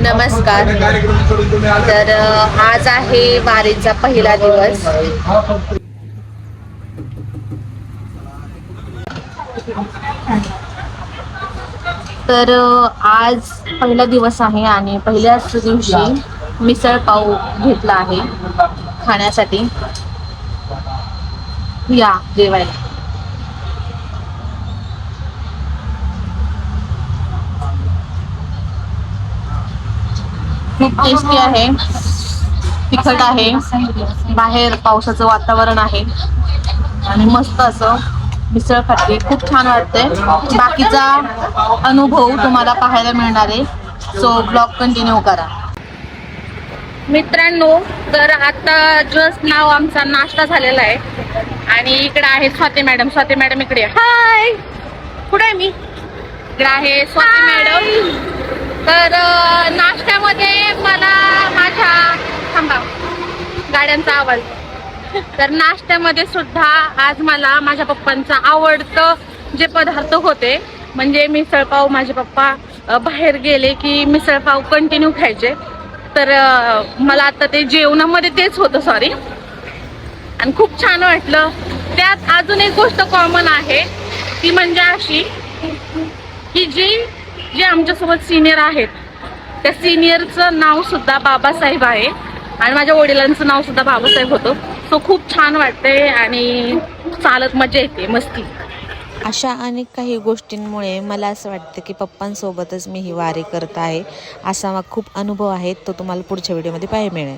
नमस्कार. तर आज आहे वारीचा पहिला दिवस. तर आज पहिला दिवस आहे आणि पहिल्याच दिवशी मिसळ पाव घेतला आहे खाण्यासाठी. या जेवायला. खूप टेस्टी आहे, तिखट आहे, बाहेर पावसाचं वातावरण आहे आणि मस्त असं मिसळ खाते. खूप छान वाटते. बाकीचा अनुभव तुम्हाला पाहायला मिळणार आहे, सो ब्लॉग कंटिन्यू करा. मित्रांनो, तर आता जस्ट नाव आमचा नाश्ता झालेला आहे आणि इकडे आहे स्वाती मॅडम. स्वाती मॅडम इकडे, हाय. कुठे आहे मी? इकडे आहे स्वाती मॅडम. तर नाश्त्यामध्ये मला माझ्या गाड्यांचा आवाज. तर नाश्त्यामध्ये सुद्धा आज मला माझ्या पप्पांचं आवडतं जे पदार्थ होते म्हणजे मिसळपाव. माझे पप्पा बाहेर गेले की मिसळपाव कंटिन्यू खायचे. तर मला आता ते जेवणामध्ये तेच होतं, सॉरी, आणि खूप छान वाटलं. त्यात अजून एक गोष्ट कॉमन आहे, ती म्हणजे अशी की जे आमच्यासोबत सिनियर आहेत त्या सिनियरचं नाव सुद्धा बाबासाहेब आहे आणि माझ्या वडिलांचं नाव सुद्धा बाबासाहेब होतं. सो खूप छान वाटते आणि चालत मजा येते, मस्ती. अशा अनेक काही गोष्टींमुळे मला असं वाटतं की पप्पांसोबतच मी ही वारी करत आहे. असा मग खूप अनुभव आहे, तो तुम्हाला पुढच्या व्हिडिओमध्ये पाहायला मिळेल.